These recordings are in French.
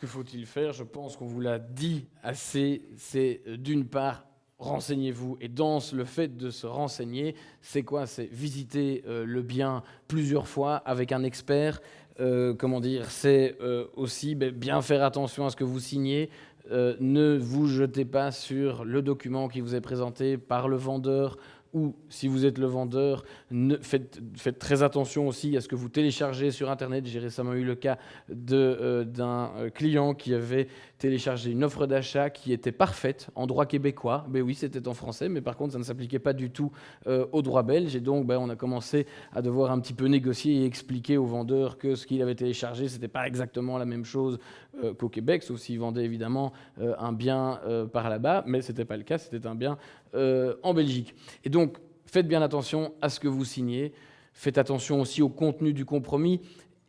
Que faut-il faire? Je pense qu'on vous l'a dit assez. C'est d'une part, renseignez-vous. Et dans le fait de se renseigner, c'est quoi? C'est visiter le bien plusieurs fois avec un expert. Comment dire? C'est aussi bien faire attention à ce que vous signez. Ne vous jetez pas sur le document qui vous est présenté par le vendeur, ou si vous êtes le vendeur, faites très attention aussi à ce que vous téléchargez sur Internet. J'ai récemment eu le cas d'un client qui avait téléchargé une offre d'achat qui était parfaite en droit québécois. Mais oui, c'était en français, mais par contre, ça ne s'appliquait pas du tout au droit belge. Et donc, on a commencé à devoir un petit peu négocier et expliquer au vendeur que ce qu'il avait téléchargé, ce n'était pas exactement la même chose qu'au Québec, sauf s'il vendait évidemment un bien par là-bas, mais ce n'était pas le cas, c'était un bien en Belgique. Et donc, faites bien attention à ce que vous signez. Faites attention aussi au contenu du compromis.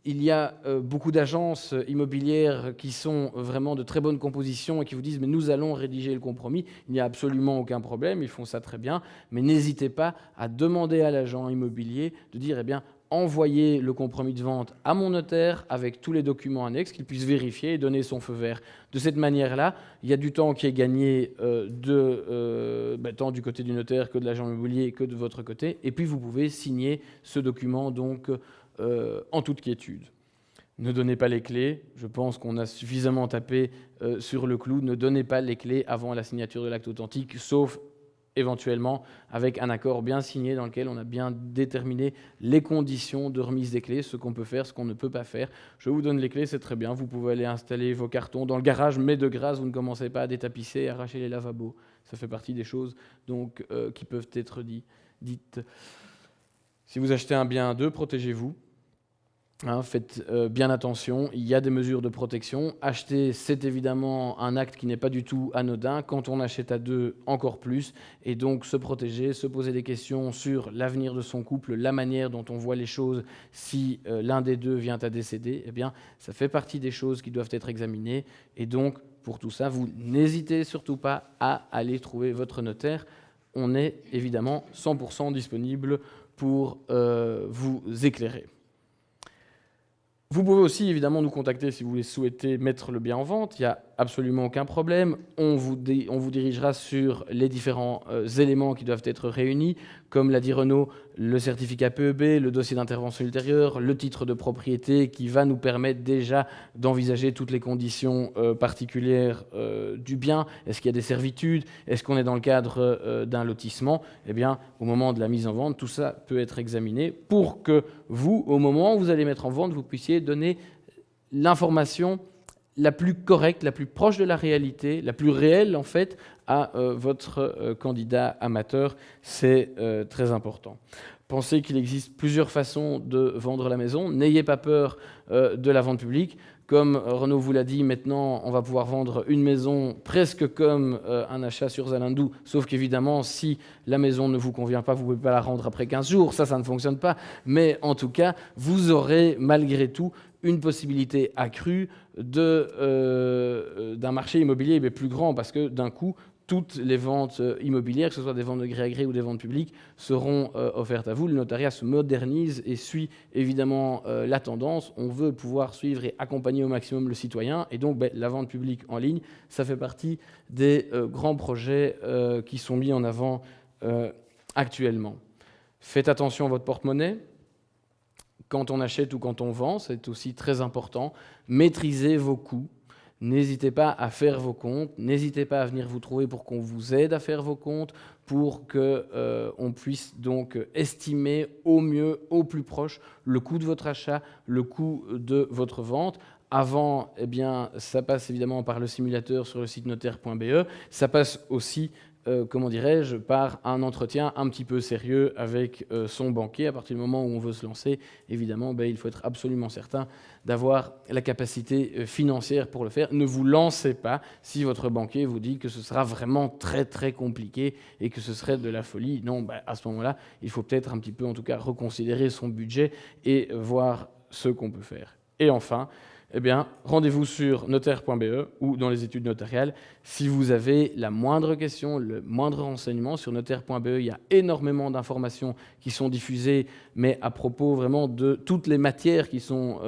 Il y a beaucoup d'agences immobilières qui sont vraiment de très bonne composition et qui vous disent « mais nous allons rédiger le compromis ». Il n'y a absolument aucun problème, ils font ça très bien. Mais n'hésitez pas à demander à l'agent immobilier de dire « eh bien, envoyer le compromis de vente à mon notaire avec tous les documents annexes, qu'il puisse vérifier et donner son feu vert ». De cette manière-là, il y a du temps qui est gagné tant du côté du notaire que de l'agent immobilier que de votre côté. Et puis, vous pouvez signer ce document donc, en toute quiétude. Ne donnez pas les clés. Je pense qu'on a suffisamment tapé sur le clou. Ne donnez pas les clés avant la signature de l'acte authentique, sauf éventuellement avec un accord bien signé dans lequel on a bien déterminé les conditions de remise des clés, ce qu'on peut faire, ce qu'on ne peut pas faire. Je vous donne les clés, c'est très bien. Vous pouvez aller installer vos cartons dans le garage, mais de grâce, vous ne commencez pas à détapisser et arracher les lavabos. Ça fait partie des choses donc, qui peuvent être dites. Si vous achetez un bien à deux, protégez-vous. Faites bien attention, il y a des mesures de protection. Acheter, c'est évidemment un acte qui n'est pas du tout anodin. Quand on achète à deux, encore plus. Et donc se protéger, se poser des questions sur l'avenir de son couple, la manière dont on voit les choses si l'un des deux vient à décéder, eh bien, ça fait partie des choses qui doivent être examinées. Et donc, pour tout ça, vous n'hésitez surtout pas à aller trouver votre notaire. On est évidemment 100% disponible pour vous éclairer. Vous pouvez aussi évidemment nous contacter si vous souhaitez mettre le bien en vente, il n'y a absolument aucun problème. On vous dirigera sur les différents éléments qui doivent être réunis, comme l'a dit Renaud, le certificat PEB, le dossier d'intervention ultérieure, le titre de propriété qui va nous permettre déjà d'envisager toutes les conditions particulières du bien. Est-ce qu'il y a des servitudes? Est-ce qu'on est dans le cadre d'un lotissement? Eh bien, au moment de la mise en vente, tout ça peut être examiné pour que vous, au moment où vous allez mettre en vente, vous puissiez donner l'information la plus correcte, la plus proche de la réalité, la plus réelle en fait, à votre candidat amateur. C'est très important. Pensez qu'il existe plusieurs façons de vendre la maison. N'ayez pas peur de la vente publique. Comme Renaud vous l'a dit, maintenant, on va pouvoir vendre une maison presque comme un achat sur Zalando, sauf qu'évidemment, si la maison ne vous convient pas, vous ne pouvez pas la rendre après 15 jours. Ça ne fonctionne pas. Mais en tout cas, vous aurez malgré tout une possibilité accrue d'un marché immobilier plus grand, parce que d'un coup, toutes les ventes immobilières, que ce soit des ventes de gré à gré ou des ventes publiques, seront offertes à vous. Le notariat se modernise et suit évidemment la tendance. On veut pouvoir suivre et accompagner au maximum le citoyen. Et donc, la vente publique en ligne, ça fait partie des grands projets qui sont mis en avant actuellement. Faites attention à votre porte-monnaie. Quand on achète ou quand on vend, c'est aussi très important. Maîtrisez vos coûts. N'hésitez pas à faire vos comptes. N'hésitez pas à venir vous trouver pour qu'on vous aide à faire vos comptes, pour qu'on puisse donc estimer au mieux, au plus proche, le coût de votre achat, le coût de votre vente. Avant, eh bien, ça passe évidemment par le simulateur sur le site notaire.be. Ça passe aussi par un entretien un petit peu sérieux avec son banquier. À partir du moment où on veut se lancer, évidemment, il faut être absolument certain d'avoir la capacité financière pour le faire. Ne vous lancez pas si votre banquier vous dit que ce sera vraiment très très compliqué et que ce serait de la folie. Non, à ce moment-là, il faut peut-être un petit peu, en tout cas, reconsidérer son budget et voir ce qu'on peut faire. Et enfin, eh bien, rendez-vous sur notaire.be ou dans les études notariales. Si vous avez la moindre question, le moindre renseignement, sur notaire.be, il y a énormément d'informations qui sont diffusées, mais à propos vraiment de toutes les matières qui sont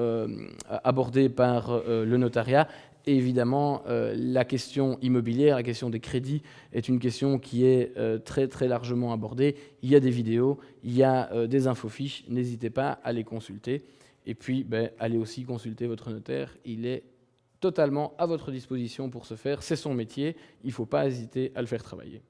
abordées par le notariat. Et évidemment, la question immobilière, la question des crédits est une question qui est très très largement abordée. Il y a des vidéos, il y a des infofiches, n'hésitez pas à les consulter. Et puis, allez aussi consulter votre notaire, il est totalement à votre disposition pour ce faire, c'est son métier, il ne faut pas hésiter à le faire travailler.